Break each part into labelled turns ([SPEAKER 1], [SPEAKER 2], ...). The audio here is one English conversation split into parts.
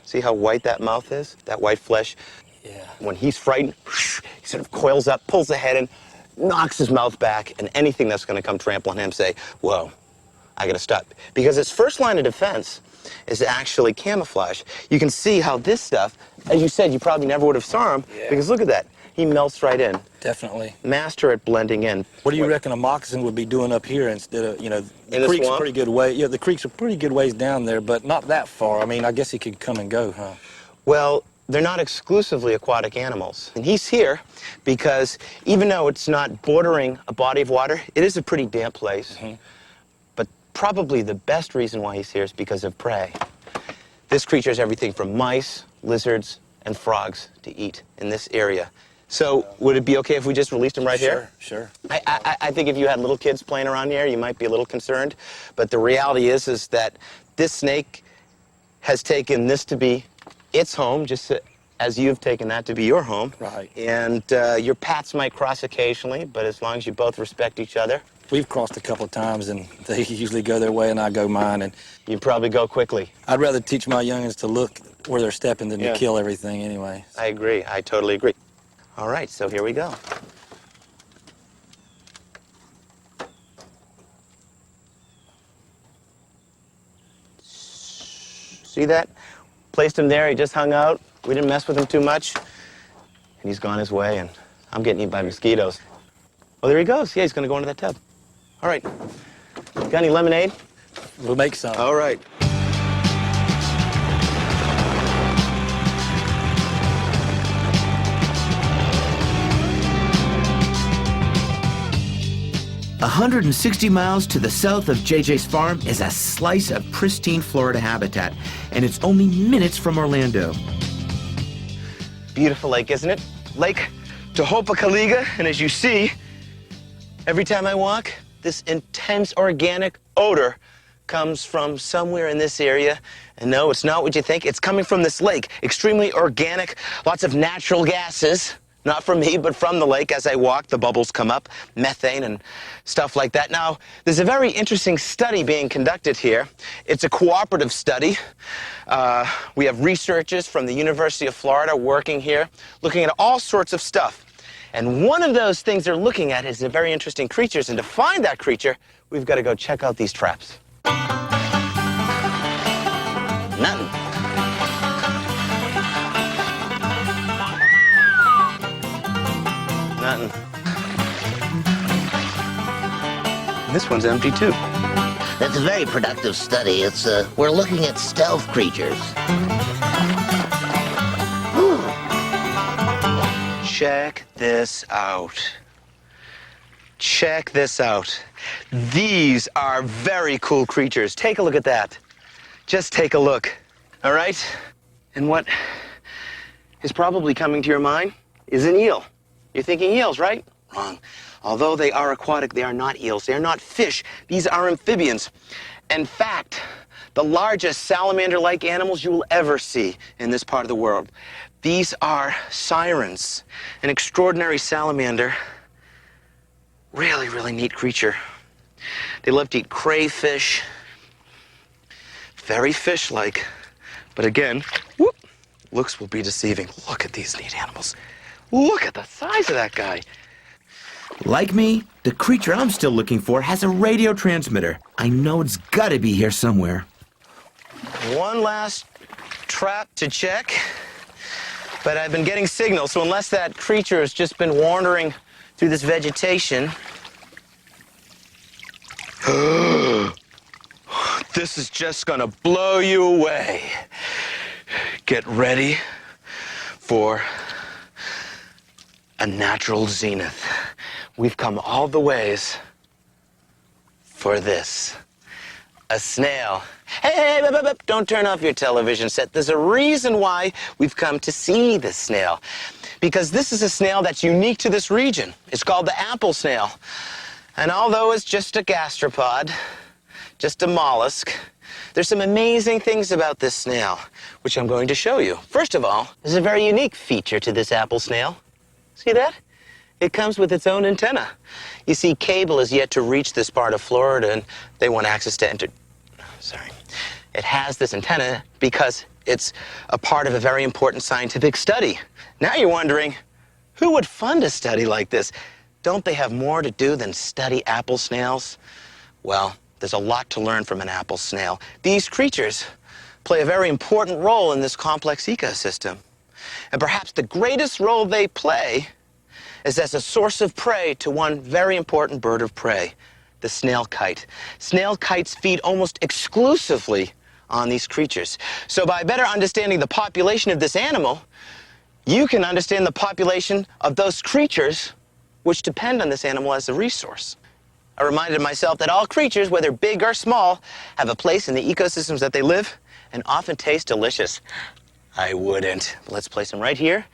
[SPEAKER 1] See how white that mouth is? That white flesh?
[SPEAKER 2] Yeah.
[SPEAKER 1] When he's frightened, he sort of coils up, pulls the head in, knocks his mouth back, and anything that's going to come trample on him say, whoa, I got to stop. Because its first line of defense is actually camouflage. You can see how this stuff, as you said, you probably never would have saw him, because look at that. He melts right in.
[SPEAKER 2] Definitely.
[SPEAKER 1] Master at blending in.
[SPEAKER 2] What do you reckon a moccasin would be doing up here instead of, you know,
[SPEAKER 1] In the
[SPEAKER 2] creek's a
[SPEAKER 1] swamp?
[SPEAKER 2] pretty good way. Yeah, the creek's a pretty good ways down there, but not that far. I mean, I guess he could come and go, huh?
[SPEAKER 1] Well, they're not exclusively aquatic animals. And he's here because even though it's not bordering a body of water, it is a pretty damp place. But probably the best reason why he's here is because of prey. This creature has everything from mice, lizards, and frogs to eat in this area. So would it be okay if we just released him right here?
[SPEAKER 2] Sure.
[SPEAKER 1] I think if you had little kids playing around here, you might be a little concerned. But the reality is that this snake has taken this to be its home, just as you've taken that to be your home.
[SPEAKER 2] Right.
[SPEAKER 1] And your paths might cross occasionally, but as long as you both respect each other.
[SPEAKER 2] We've crossed a couple of times, and they usually go their way, and I go mine. And
[SPEAKER 1] you probably go quickly.
[SPEAKER 2] I'd rather teach my youngins to look where they're stepping than to kill everything anyway.
[SPEAKER 1] I agree. I totally agree. All right, so here we go. See that? Placed him there, he just hung out. We didn't mess with him too much. And he's gone his way, and I'm getting eaten by mosquitoes. Oh, there he goes. Yeah, he's gonna go into that tub. All right. Got any lemonade?
[SPEAKER 2] We'll make some.
[SPEAKER 1] All right.
[SPEAKER 3] A 160 miles to the south of JJ's farm is a slice of pristine Florida habitat, and it's only minutes from Orlando.
[SPEAKER 1] Beautiful lake, isn't it? Lake Tohopekaliga, and as you see, every time I walk, this intense organic odor comes from somewhere in this area. And no, it's not what you think. It's coming from this lake. Extremely organic, lots of natural gases. Not from me, but from the lake. As I walk, the bubbles come up, methane and stuff like that. Now, there's a very interesting study being conducted here. It's a cooperative study. We have researchers from the University of Florida working here, looking at all sorts of stuff. And one of those things they're looking at is the very interesting creatures. And to find that creature, we've got to go check out these traps. Nothing. Nothing. This one's empty, too.
[SPEAKER 4] That's a very productive study. We're looking at stealth creatures.
[SPEAKER 1] Check this out. Check this out. These are very cool creatures. Take a look at that. Just take a look. All right? And what is probably coming to your mind is an eel. You're thinking eels, right? Wrong. Although they are aquatic, they are not eels. They are not fish. These are amphibians. In fact, the largest salamander-like animals you will ever see in this part of the world. These are sirens, an extraordinary salamander. Really, really neat creature. They love to eat crayfish. Very fish-like. But again, whoop, looks will be deceiving. Look at these neat animals. Look at the size of that guy.
[SPEAKER 3] Like me, the creature I'm still looking for has a radio transmitter. I know it's gotta be here somewhere.
[SPEAKER 1] One last trap to check. But I've been getting signals, so unless that creature has just been wandering through this vegetation. This is just gonna blow you away. Get ready for a natural zenith. We've come all the ways for this. A snail. Hey, don't turn off your television set. There's a reason why we've come to see this snail. Because this is a snail that's unique to this region. It's called the apple snail. And although it's just a gastropod, just a mollusk, there's some amazing things about this snail, which I'm going to show you. First of all, there's a very unique feature to this apple snail. See that? It comes with its own antenna. You see, cable is yet to reach this part of Florida, and they want access to It has this antenna because it's a part of a very important scientific study. Now you're wondering, who would fund a study like this? Don't they have more to do than study apple snails? Well, there's a lot to learn from an apple snail. These creatures play a very important role in this complex ecosystem. And perhaps the greatest role they play is as a source of prey to one very important bird of prey, the snail kite. Snail kites feed almost exclusively on these creatures. So by better understanding the population of this animal, you can understand the population of those creatures which depend on this animal as a resource. I reminded myself that all creatures, whether big or small, have a place in the ecosystems that they live and often taste delicious. I wouldn't. Let's place them right here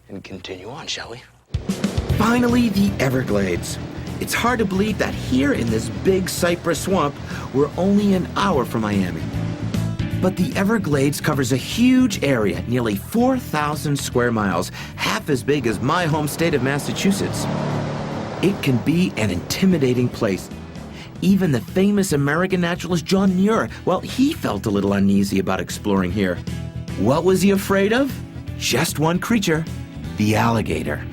[SPEAKER 1] and continue on, shall we?
[SPEAKER 3] Finally, the Everglades. It's hard to believe that here in this big cypress swamp, we're only an hour from Miami. But the Everglades covers a huge area, nearly 4,000 square miles, half as big as my home state of Massachusetts. It can be an intimidating place. Even the famous American naturalist John Muir, well, he felt a little uneasy about exploring here. What was he afraid of? Just one creature, the alligator.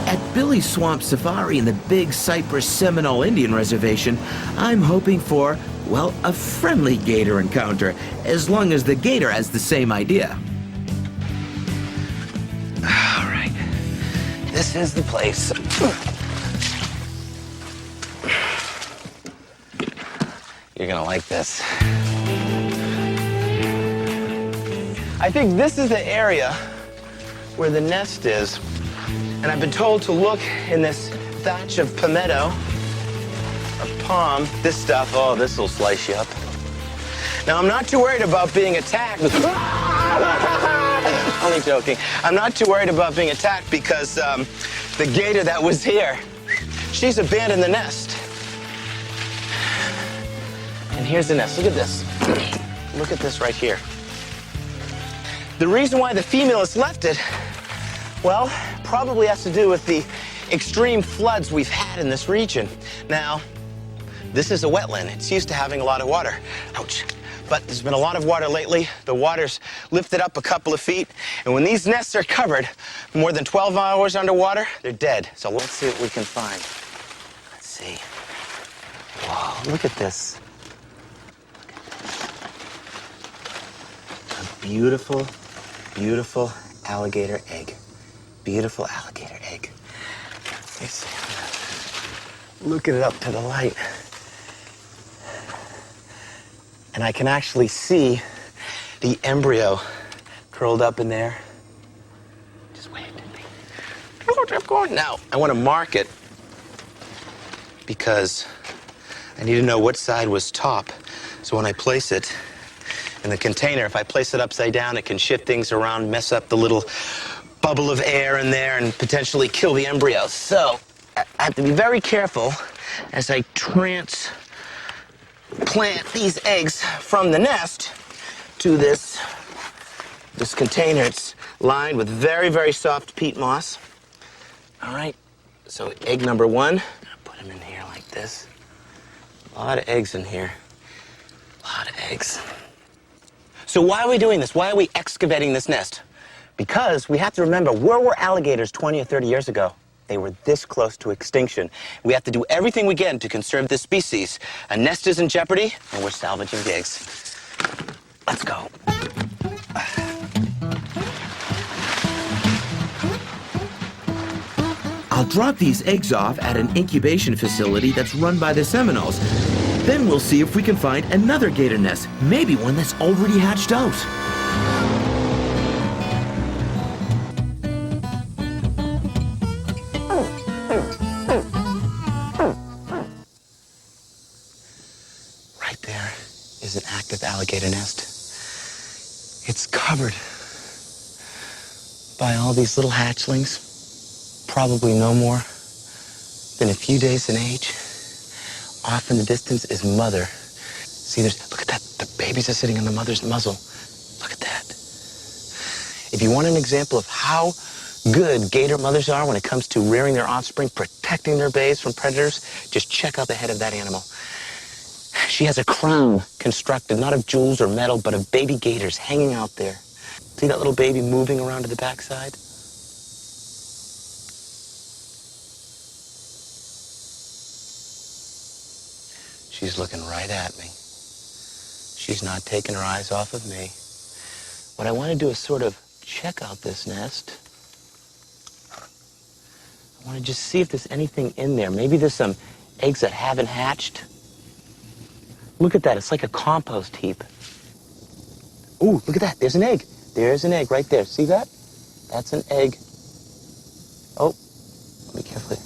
[SPEAKER 3] At Billy's Swamp Safari in the Big Cypress Seminole Indian Reservation, I'm hoping for, well, a friendly gator encounter, as long as the gator has the same idea.
[SPEAKER 1] All right, this is the place. You're gonna like this. I think this is the area where the nest is. And I've been told to look in this thatch of palmetto, or palm, this stuff. Oh, this will slice you up. Now, I'm not too worried about being attacked. Only joking. I'm not too worried about being attacked because the gator that was here, she's abandoned the nest. And here's the nest. Look at this. Look at this right here. The reason why the female has left it, well, probably has to do with the extreme floods we've had in this region. Now, this is a wetland. It's used to having a lot of water. Ouch. But there's been a lot of water lately. The water's lifted up a couple of feet. And when these nests are covered more than 12 hours underwater, they're dead. So let's see what we can find. Let's see. Whoa, look at this. A beautiful, beautiful alligator egg. Beautiful alligator egg. Let me see. Look at it up to the light. And I can actually see the embryo curled up in there. Just waved at me. Now, I want to mark it because I need to know what side was top. So when I place it in the container, if I place it upside down, it can shift things around, mess up the little bubble of air in there and potentially kill the embryo. So I have to be very careful as I transplant these eggs from the nest to this container. It's lined with very, very soft peat moss. All right, so egg number one, I'm gonna put them in here like this. A lot of eggs in here, a lot of eggs. So why are we doing this? Why are we excavating this nest? Because we have to remember, where were alligators 20 or 30 years ago? They were this close to extinction. We have to do everything we can to conserve this species. A nest is in jeopardy, and we're salvaging the eggs. Let's go.
[SPEAKER 3] I'll drop these eggs off at an incubation facility that's run by the Seminoles. Then we'll see if we can find another gator nest, maybe one that's already hatched out.
[SPEAKER 1] Right there is an active alligator nest. It's covered by all these little hatchlings, probably no more than a few days in age. Off in the distance is mother. See, look at that. The babies are sitting on the mother's muzzle. Look at that. If you want an example of how good gator mothers are when it comes to rearing their offspring, protecting their babes from predators, just check out the head of that animal. She has a crown constructed, not of jewels or metal, but of baby gators hanging out there. See that little baby moving around to the backside? She's looking right at me. She's not taking her eyes off of me. What I want to do is sort of check out this nest. I want to just see if there's anything in there. Maybe there's some eggs that haven't hatched. Look at that. It's like a compost heap. Ooh, look at that. There's an egg. There's an egg right there. See that? That's an egg. Oh, let me carefully.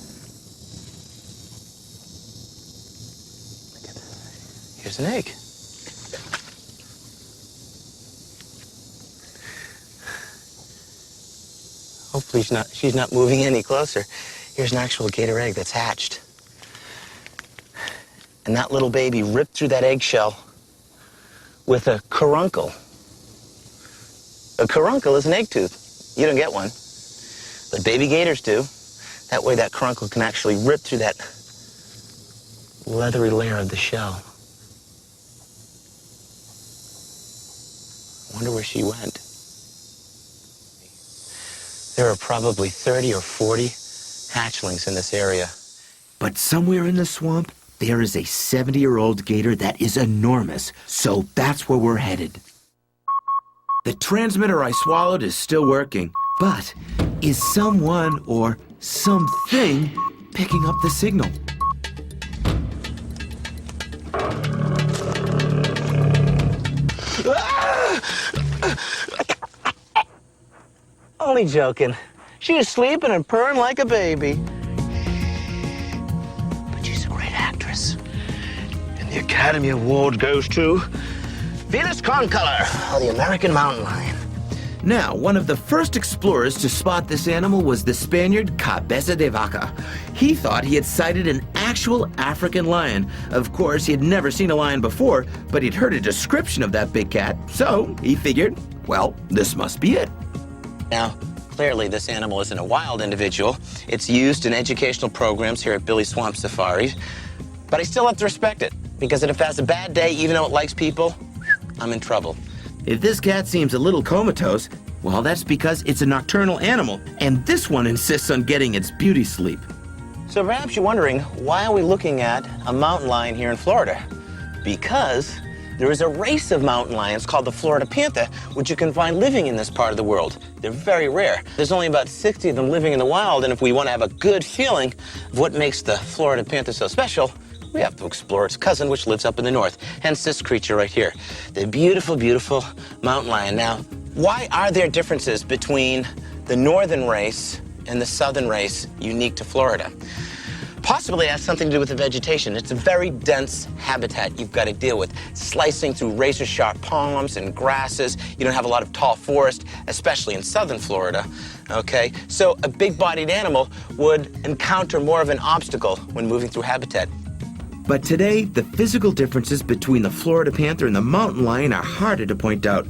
[SPEAKER 1] Look at that. Here's an egg. Hopefully she's not moving any closer. Here's an actual gator egg that's hatched. And that little baby ripped through that eggshell with a caruncle. A caruncle is an egg tooth. You don't get one, but baby gators do. That way that caruncle can actually rip through that leathery layer of the shell. I wonder where she went. There are probably 30 or 40 hatchlings in this area.
[SPEAKER 3] But somewhere in the swamp, there is a 70-year-old gator that is enormous, so that's where we're headed. The transmitter I swallowed is still working, but is someone or something picking up the signal?
[SPEAKER 1] Only joking. She is sleeping and purring like a baby. But she's a great actress. And the Academy Award goes to Venus Concolor, or the American mountain lion.
[SPEAKER 3] Now, one of the first explorers to spot this animal was the Spaniard Cabeza de Vaca. He thought he had sighted an actual African lion. Of course, he had never seen a lion before, but he'd heard a description of that big cat, so he figured, well, this must be it.
[SPEAKER 1] Now, clearly this animal isn't a wild individual. It's used in educational programs here at Billy Swamp Safari. But I still have to respect it, because if it has a bad day, even though it likes people, I'm in trouble.
[SPEAKER 3] If this cat seems a little comatose, well, that's because it's a nocturnal animal, and this one insists on getting its beauty sleep.
[SPEAKER 1] So perhaps you're wondering, why are we looking at a mountain lion here in Florida? Because there is a race of mountain lions called the Florida panther, which you can find living in this part of the world. They're very rare. There's only about 60 of them living in the wild, and if we want to have a good feeling of what makes the Florida panther so special, we have to explore its cousin, which lives up in the north, hence this creature right here, the beautiful, beautiful mountain lion. Now, why are there differences between the northern race and the southern race unique to Florida? Possibly it has something to do with the vegetation. It's a very dense habitat you've got to deal with, slicing through razor-sharp palms and grasses. You don't have a lot of tall forest, especially in southern Florida, okay? So a big-bodied animal would encounter more of an obstacle when moving through habitat.
[SPEAKER 3] But today, the physical differences between the Florida panther and the mountain lion are harder to point out.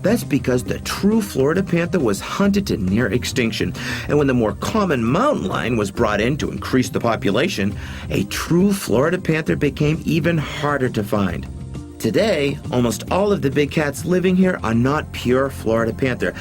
[SPEAKER 3] That's because the true Florida panther was hunted to near extinction, and when the more common mountain lion was brought in to increase the population, a true Florida panther became even harder to find. Today, almost all of the big cats living here are not pure Florida panther,